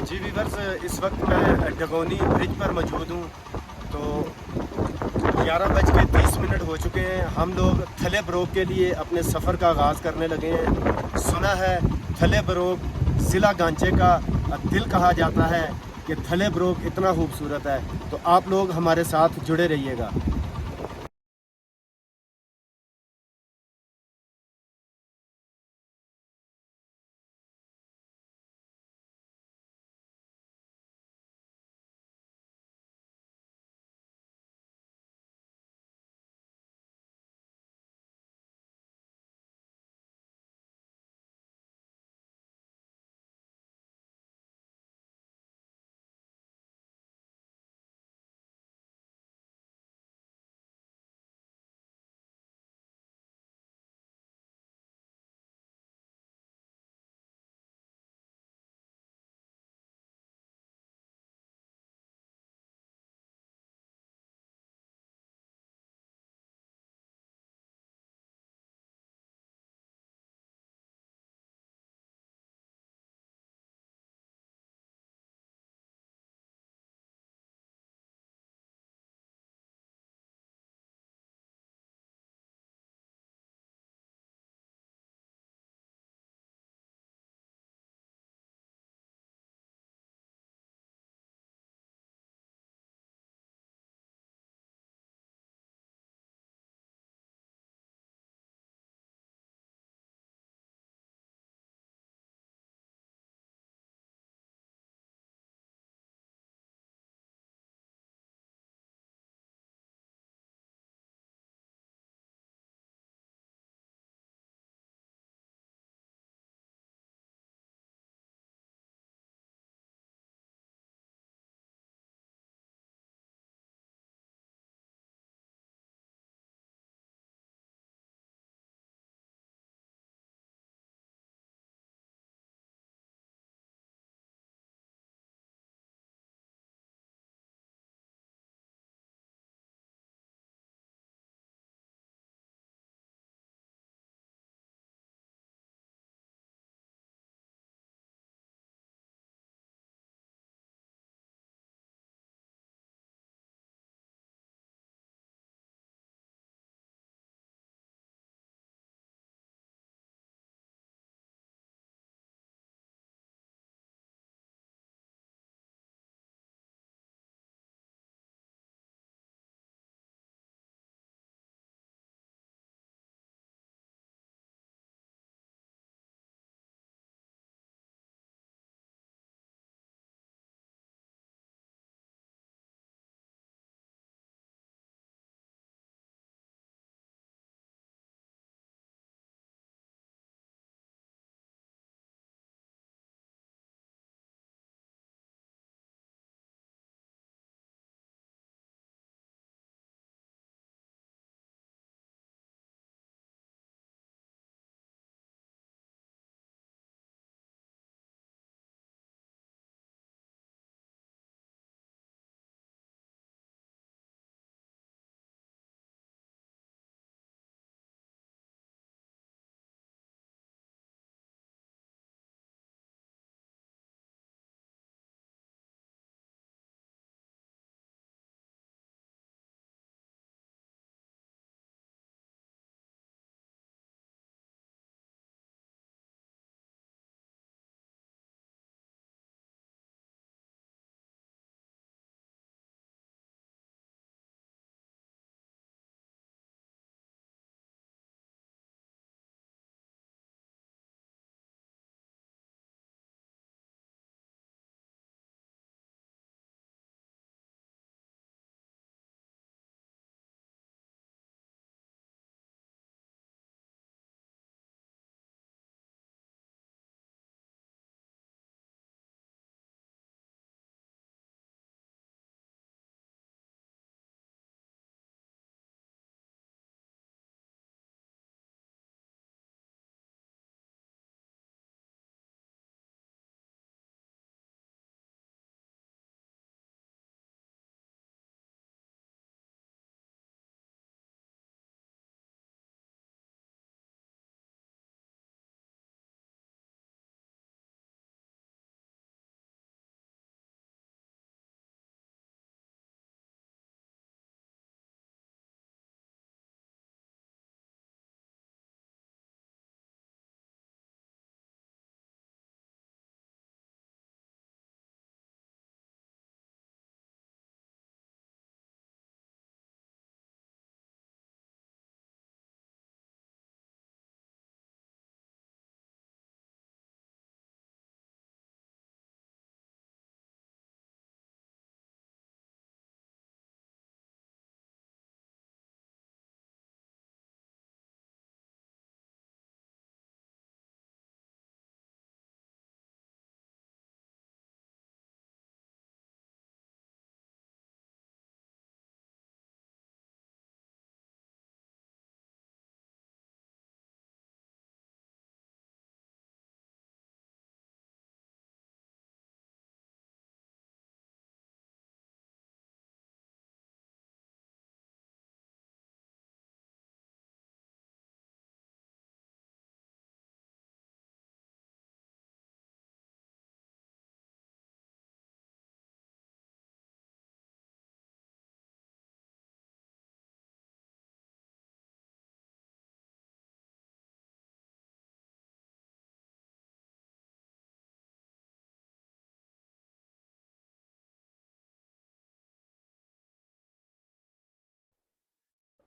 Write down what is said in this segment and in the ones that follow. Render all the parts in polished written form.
जी viewers, इस वक्त मैं डगोनी ब्रिज पर मौजूद हूँ। तो 11:30 हो चुके हैं। हम लोग थले बरोक के लिए अपने सफ़र का आगाज़ करने लगे हैं। सुना है थले बरोक ज़िला गांचे का दिल कहा जाता है कि थले बरोक इतना खूबसूरत है। तो आप लोग हमारे साथ जुड़े रहिएगा।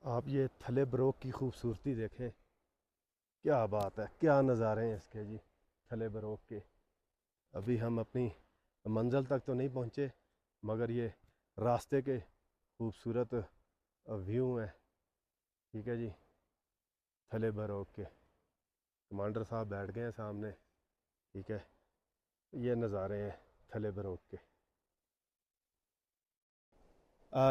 आप ये थले ब्रोक की खूबसूरती देखें, क्या बात है, क्या नज़ारे हैं इसके जी थले ब्रोक के। अभी हम अपनी मंजिल तक तो नहीं पहुँचे, मगर ये रास्ते के खूबसूरत व्यू हैं। ठीक है जी, थले ब्रोक के कमांडर साहब बैठ गए हैं सामने। ठीक है, ये नज़ारे हैं थले ब्रोक के।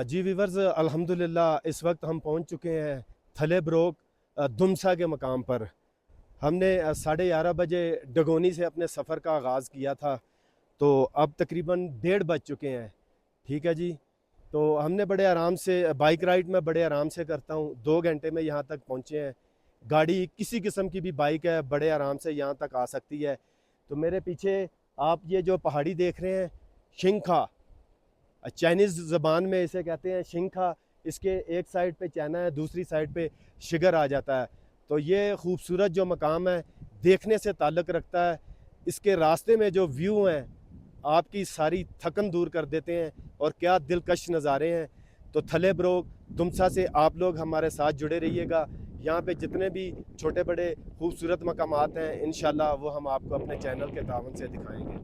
जी वीवर्स, अल्हम्दुलिल्लाह इस वक्त हम पहुंच चुके हैं थले ब्रोक दुमसा के मकाम पर। हमने 11:30 बजे डगोनी से अपने सफ़र का आगाज़ किया था, तो अब तकरीबन 1:30 बज चुके हैं। ठीक है जी, तो हमने बड़े आराम से बाइक राइड में बड़े आराम से करता हूँ, 2 घंटे में यहाँ तक पहुँचे हैं। गाड़ी किसी किस्म की भी बाइक है बड़े आराम से यहाँ तक आ सकती है। तो मेरे पीछे आप ये जो पहाड़ी देख रहे हैं, शिंखा, चाइनीज़ ज़बान में इसे कहते हैं शिंखा। इसके एक साइड पे चाइना है, दूसरी साइड पे शिगर आ जाता है। तो ये खूबसूरत जो मकाम है देखने से ताल्लुक़ रखता है। इसके रास्ते में जो व्यू हैं आपकी सारी थकन दूर कर देते हैं, और क्या दिलकश नज़ारे हैं। तो थले ब्रोक दुमसा से आप लोग हमारे साथ जुड़े रहिएगा। यहाँ पे जितने भी छोटे बड़े खूबसूरत मकामात हैं इंशाल्लाह वो हम आपको अपने चैनल के तावन से दिखाएंगे।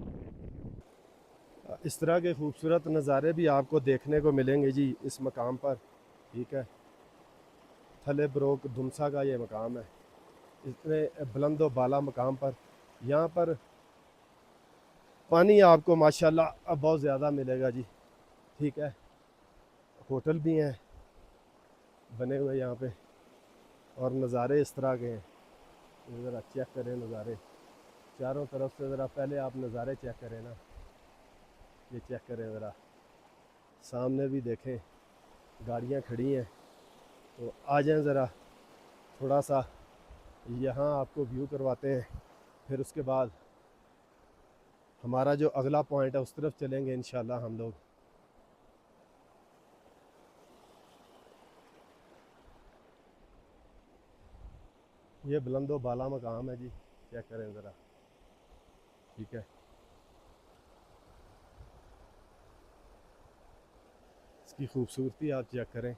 इस तरह के खूबसूरत नज़ारे भी आपको देखने को मिलेंगे जी इस मकाम पर। ठीक है, थले ब्रोक दुमसा का ये मकाम है, इतने बुलंद व बाला मकाम पर। यहाँ पर पानी आपको माशाल्लाह बहुत ज़्यादा मिलेगा जी। ठीक है, होटल भी हैं बने हुए यहाँ पे, और नज़ारे इस तरह के हैं। ज़रा चेक करें नज़ारे चारों तरफ से, ज़रा पहले आप नज़ारे चेक करें ना, ये चेक करें ज़रा, सामने भी देखें गाड़ियाँ खड़ी हैं। तो आ जाएं ज़रा थोड़ा सा यहाँ आपको व्यू करवाते हैं, फिर उसके बाद हमारा जो अगला पॉइंट है उस तरफ चलेंगे इंशाल्लाह हम लोग। ये बुलंदो बाला मकाम है जी, चेक करें ज़रा। ठीक है, इसकी खूबसूरती आप चेक करें।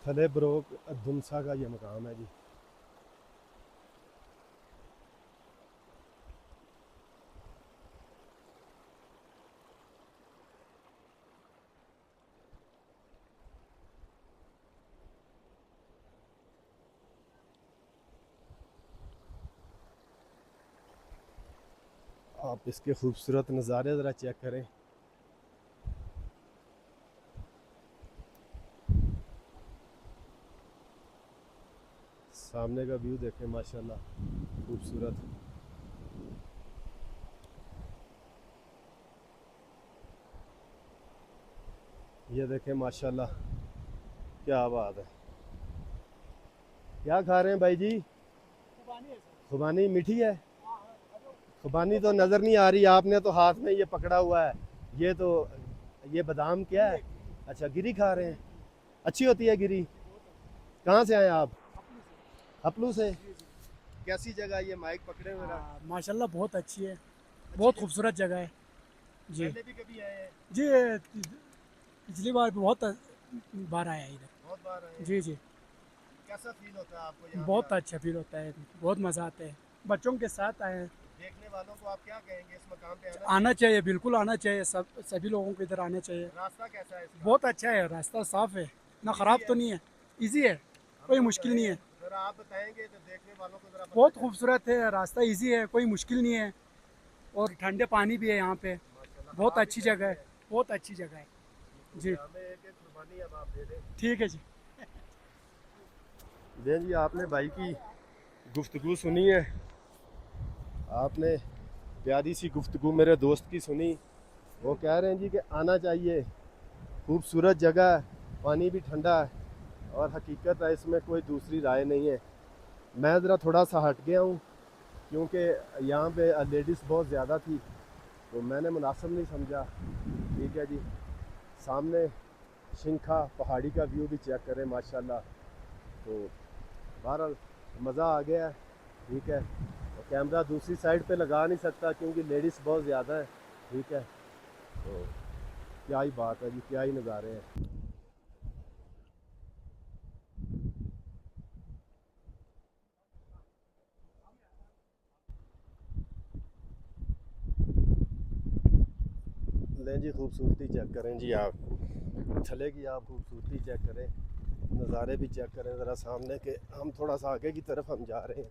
थले ब्रोक दुमसा का ये मकाम है जी। आप इसके खूबसूरत नज़ारे ज़रा चेक करें। सामने का व्यू देखें माशाल्लाह खूबसूरत। ये देखें माशाल्लाह, क्या बात है। क्या खा रहे हैं भाई जी? खुबानी मीठी है? खुबानी तो नज़र नहीं आ रही, आपने तो हाथ में ये पकड़ा हुआ है। ये तो ये बादाम क्या है? अच्छा, गिरी खा रहे हैं। अच्छी होती है गिरी? कहाँ से आए आप? हपलू से। कैसी जगह ये माइक पकड़े हुए? माशाल्लाह बहुत अच्छी है, बहुत खूबसूरत जगह है जी। पहले भी कभी आए हैं? जी पिछली बार भी बहुत बार आया है इधर। बहुत बार आए हैं। जी जी, कैसा फील होता है आपको यहाँ पे बहुत आके? अच्छा फील होता है, बहुत मज़ा आता है। बच्चों के साथ आए हैं। देखने वालों को आप क्या कहेंगे इस मकाम पे आना चाहिए, बिल्कुल आना चाहिए, सभी लोगों को इधर आना चाहिए। रास्ता कैसा है इसका? बहुत अच्छा है, रास्ता साफ़ है, ना ख़राब तो नहीं है, इजी है, कोई मुश्किल नहीं है। जरा आप बताएंगे तो देखने वालों को जरा बहुत खूबसूरत है रास्ता, इजी है, कोई मुश्किल नहीं है, और ठंडे पानी भी है यहाँ पे। बहुत अच्छी जगह है, बहुत अच्छी जगह है जी। हमें एक एक कुर्बानी अब आप दे दें। ठीक है जी। दें जी, आपने भाई की गुफ्तगू सुनी है, आपने प्यारी सी गुफ्तगू मेरे दोस्त की सुनी। वो कह रहे हैं जी कि आना चाहिए, खूबसूरत जगह है, पानी भी ठंडा है, और हकीकत है इसमें कोई दूसरी राय नहीं है। मैं ज़रा थोड़ा सा हट गया हूँ क्योंकि यहाँ पे लेडीज़ बहुत ज़्यादा थी, तो मैंने मुनासिब नहीं समझा। ठीक है जी, सामने शिंखा पहाड़ी का व्यू भी चेक करें माशाल्लाह। तो बहरहाल मज़ा आ गया है। ठीक है, और कैमरा दूसरी साइड पे लगा नहीं सकता क्योंकि लेडीज़ बहुत ज़्यादा है। ठीक है, तो क्या ही बात है जी, क्या ही नज़ारे हैं। लें जी, खूबसूरती चेक करें जी आप, थले की आप खूबसूरती चेक करें, नज़ारे भी चेक करें ज़रा सामने के। हम थोड़ा सा आगे की तरफ हम जा रहे हैं।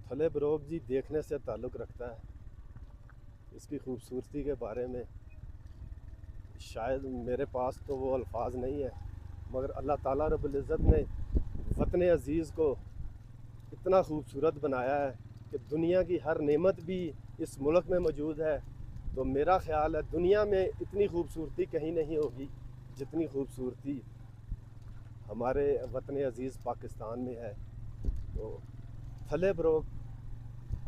थले ब्रोक जी देखने से ताल्लुक़ रखता है। इसकी खूबसूरती के बारे में शायद मेरे पास तो वो अल्फाज नहीं है, मगर अल्लाह ताला रब्बुल इज़्ज़त ने वतन अज़ीज़ को इतना खूबसूरत बनाया है कि दुनिया की हर नेमत भी इस मुल्क में मौजूद है। तो मेरा ख़्याल है दुनिया में इतनी खूबसूरती कहीं नहीं होगी जितनी खूबसूरती हमारे वतन अज़ीज़ पाकिस्तान में है। तो थले ब्रोक,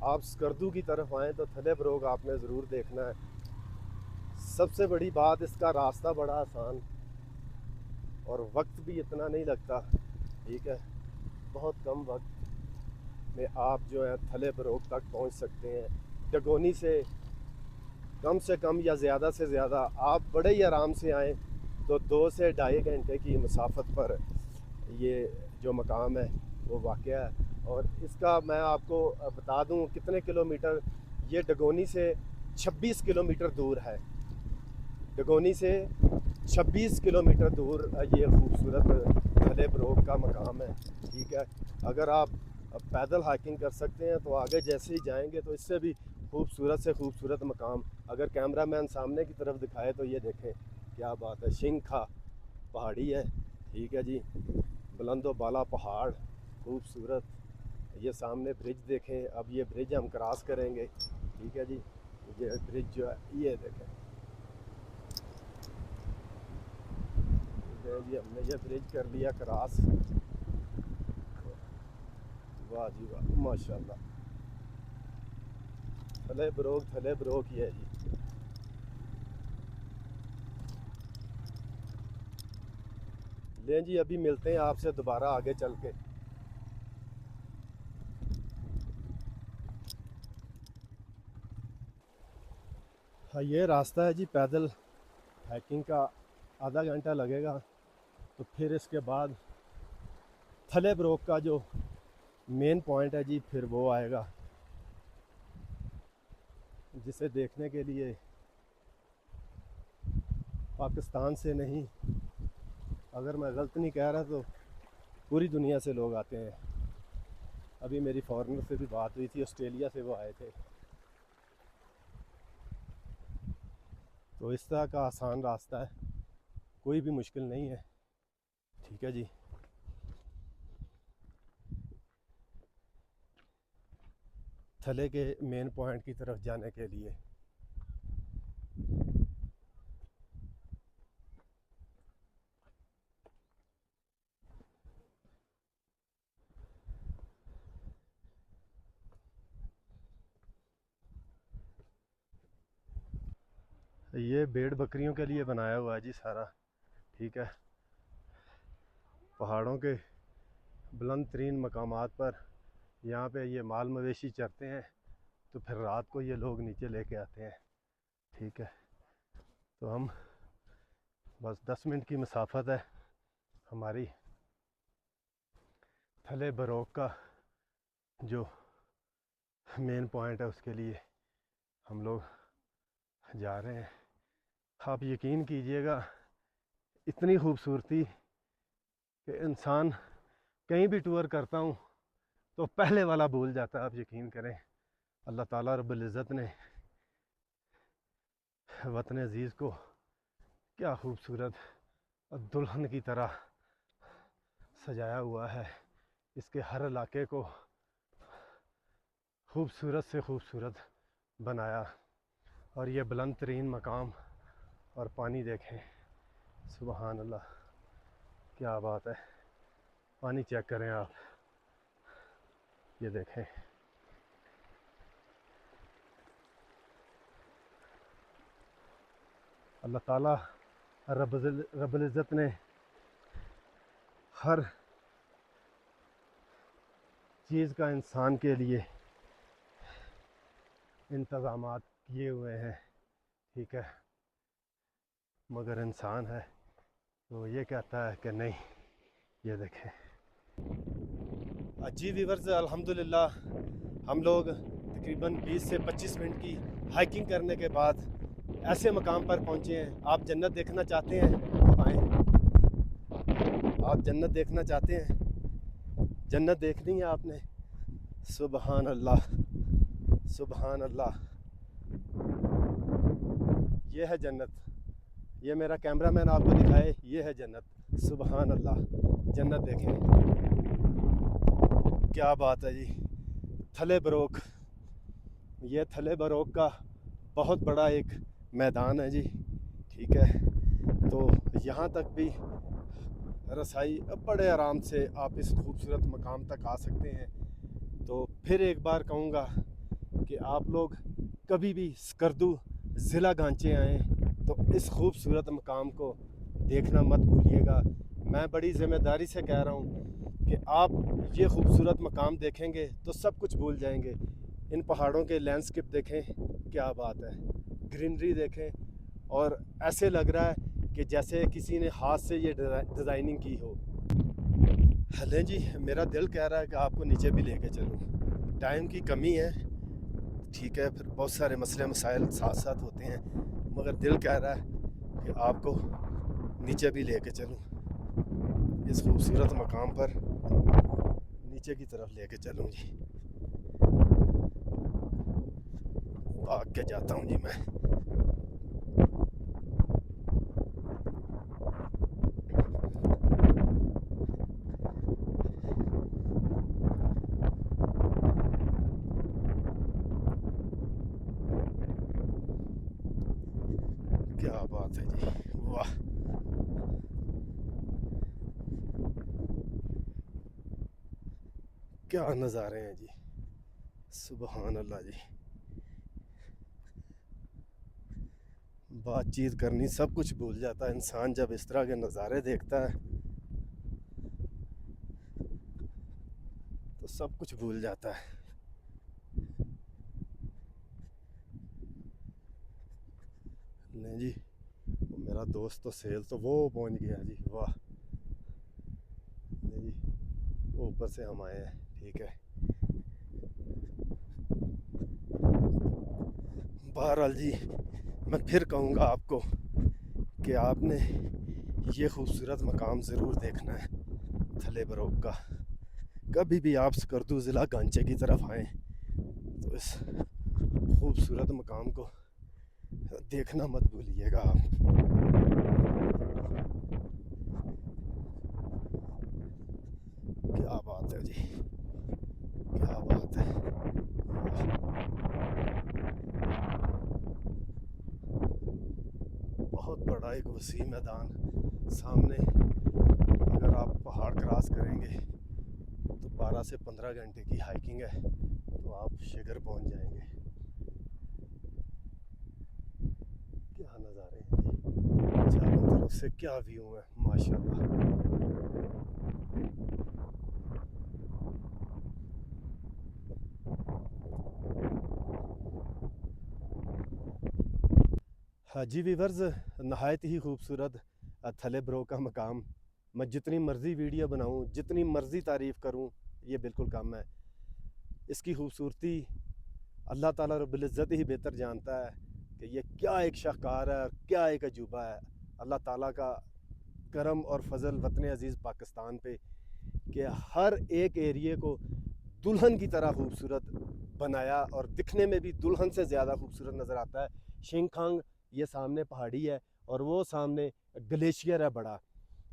आप स्कर्दू की तरफ आएँ तो थले ब्रोक आपने ज़रूर देखना है। सबसे बड़ी बात, इसका रास्ता बड़ा आसान और वक्त भी इतना नहीं लगता। ठीक है, बहुत कम वक्त में आप जो है थले ब्रोक तक पहुंच सकते हैं। डगोनी से कम या ज़्यादा से ज़्यादा आप बड़े ही आराम से आएँ तो 2 से ढाई घंटे की मसाफत पर ये जो मकाम है वो वाक़या है। और इसका मैं आपको बता दूं कितने किलोमीटर, ये डगोनी से 26 किलोमीटर दूर है। डगोनी से 26 किलोमीटर दूर ये खूबसूरत थले ब्रोक का मकाम है। ठीक है, अगर आप पैदल हाइकिंग कर सकते हैं तो आगे जैसे ही जाएंगे तो इससे भी खूबसूरत से खूबसूरत मकाम अगर कैमरामैन सामने की तरफ दिखाए तो ये देखें, क्या बात है, शिंखा पहाड़ी है। ठीक है जी, बुलंदो बाला पहाड़ खूबसूरत। ये सामने ब्रिज देखें, अब ये ब्रिज हम क्रॉस करेंगे। ठीक है जी, ये ब्रिज जो है ये देखें, जी हमने ये ब्रिज कर लिया क्रॉस। वाह जी वाह, माशाल्लाह। थले ब्रोक ही है जी। लें जी, अभी मिलते हैं आपसे दोबारा आगे चल के। हाँ, ये रास्ता है जी पैदल हाइकिंग का, आधा घंटा लगेगा। तो फिर इसके बाद थले ब्रोक का जो मेन पॉइंट है जी, फिर वो आएगा जिसे देखने के लिए पाकिस्तान से नहीं, अगर मैं गलत नहीं कह रहा तो पूरी दुनिया से लोग आते हैं। अभी मेरी फॉरेनर से भी बात हुई थी, ऑस्ट्रेलिया से वो आए थे। तो इस तरह का आसान रास्ता है, कोई भी मुश्किल नहीं है। ठीक है जी, थले के मेन पॉइंट की तरफ जाने के लिए। ये भेड़ बकरियों के लिए बनाया हुआ है जी सारा। ठीक है, पहाड़ों के बुलंद तरीन मकामात पर यहाँ पे ये माल मवेशी चरते हैं, तो फिर रात को ये लोग नीचे लेके आते हैं। ठीक है, तो हम बस 10 मिनट की मसाफत है हमारी थले बरोक का जो मेन पॉइंट है उसके लिए हम लोग जा रहे हैं। आप यकीन कीजिएगा, इतनी खूबसूरती कि इंसान कहीं भी टूर करता हूँ तो पहले वाला भूल जाता है। आप यकीन करें, अल्लाह ताला रब्बुल इज़्ज़त ने वतन अज़ीज़ को क्या खूबसूरत दुल्हन की तरह सजाया हुआ है। इसके हर इलाके को खूबसूरत से खूबसूरत बनाया। और ये बुलंद तरीन मकाम और पानी देखें, सुबहान अल्लाह, क्या बात है। पानी चेक करें आप, ये देखें। अल्लाह ताला रब्बुल इज़्ज़त ने हर चीज़ का इंसान के लिए इंतज़ामात किए हुए हैं, ठीक है, मगर इंसान है तो ये कहता है कि नहीं। ये देखें जी व्यूअर्स, अल्हम्दुलिल्लाह हम लोग तकरीबन 20 से 25 मिनट की हाइकिंग करने के बाद ऐसे मकाम पर पहुंचे हैं। आप जन्नत देखना चाहते हैं तो आएँ। आप जन्नत देखना चाहते हैं, जन्नत देखनी है आपने। सुबहान अल्लाह, सुबहान अल्लाह, ये है जन्नत। ये मेरा कैमरामैन आपको दिखाए, ये है जन्नत। सुबहान अल्लाह, जन्नत देखें, क्या बात है जी। थले बरोक, ये थले बरोक का बहुत बड़ा एक मैदान है जी, ठीक है। तो यहाँ तक भी रसाई बड़े आराम से आप इस खूबसूरत मकाम तक आ सकते हैं। तो फिर एक बार कहूँगा कि आप लोग कभी भी स्कर्दू ज़िला गांचे आएँ तो इस खूबसूरत मकाम को देखना मत भूलिएगा। मैं बड़ी ज़िम्मेदारी से कह रहा हूँ कि आप ये खूबसूरत मकाम देखेंगे तो सब कुछ भूल जाएंगे। इन पहाड़ों के लैंडस्केप देखें, क्या बात है, ग्रीनरी देखें, और ऐसे लग रहा है कि जैसे किसी ने हाथ से ये डिज़ाइनिंग की हो। हले जी, मेरा दिल कह रहा है कि आपको नीचे भी लेके चलूँ। टाइम की कमी है, ठीक है, फिर बहुत सारे मसले मसाइल साथ साथ होते हैं, मगर दिल कह रहा है कि आपको नीचे भी लेके चलूँ। इस खूबसूरत मकाम पर नीचे की तरफ लेके चलूँ जी। भाग के जाता हूँ जी मैं। क्या बात है जी, वाह। क्या नज़ारे हैं जी, सुबहान अल्लाह जी। बातचीत करनी, सब कुछ भूल जाता है इंसान जब इस तरह के नज़ारे देखता है, तो सब कुछ भूल जाता है। नहीं जी, मेरा दोस्त तो सेल तो वो पहुंच गया जी, वाह। नहीं जी, वो ऊपर से हम आए हैं, ठीक है। बहरहाल जी, मैं फिर कहूँगा आपको कि आपने ये खूबसूरत मकाम ज़रूर देखना है, थले बरोक का। कभी भी आप स्कर्दू ज़िला गांचे की तरफ आएँ तो इस खूबसूरत मकाम को देखना मत भूलिएगा आप। क्या बात है जी, क्या बात है। बहुत बड़ा एक वसी मैदान सामने। अगर आप पहाड़ क्रॉस करेंगे तो 12 से 15 घंटे की हाइकिंग है, तो आप शिखर पहुंच जाएंगे। क्या नज़ारे हैं, चारों तरफ से क्या व्यू है, माशाल्लाह। हाँ जी व्यूअर्स, नहायत ही खूबसूरत थले बरो का मकाम। मैं जितनी मर्ज़ी वीडियो बनाऊँ, जितनी मर्ज़ी तारीफ़ करूँ, ये बिल्कुल कम है। इसकी खूबसूरती अल्लाह ताला रब्बुल इज़्ज़त ही बेहतर जानता है कि ये क्या एक शाहकार है और क्या एक अजूबा है। अल्लाह ताला का करम और फजल वतन अज़ीज़ पाकिस्तान पे कि हर एक एरिए को दुल्हन की तरह खूबसूरत बनाया, और दिखने में भी दुल्हन से ज़्यादा खूबसूरत नज़र आता है। शिंगखांग ये सामने पहाड़ी है और वो सामने ग्लेशियर है बड़ा।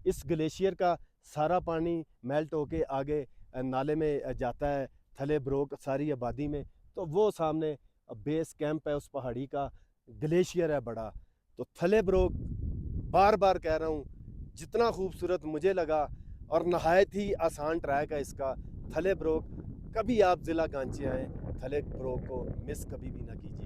इस ग्लेशियर का सारा पानी मेल्ट होके आगे नाले में जाता है थले ब्रोक सारी आबादी में। तो वो सामने बेस कैंप है उस पहाड़ी का, ग्लेशियर है बड़ा। तो थले ब्रोक बार बार कह रहा हूँ, जितना खूबसूरत मुझे लगा और नहायत ही आसान ट्रैक है इसका, थले ब्रोक। कभी आप ज़िला गांची आएँ, थले ब्रोक को मिस कभी भी ना कीजिए।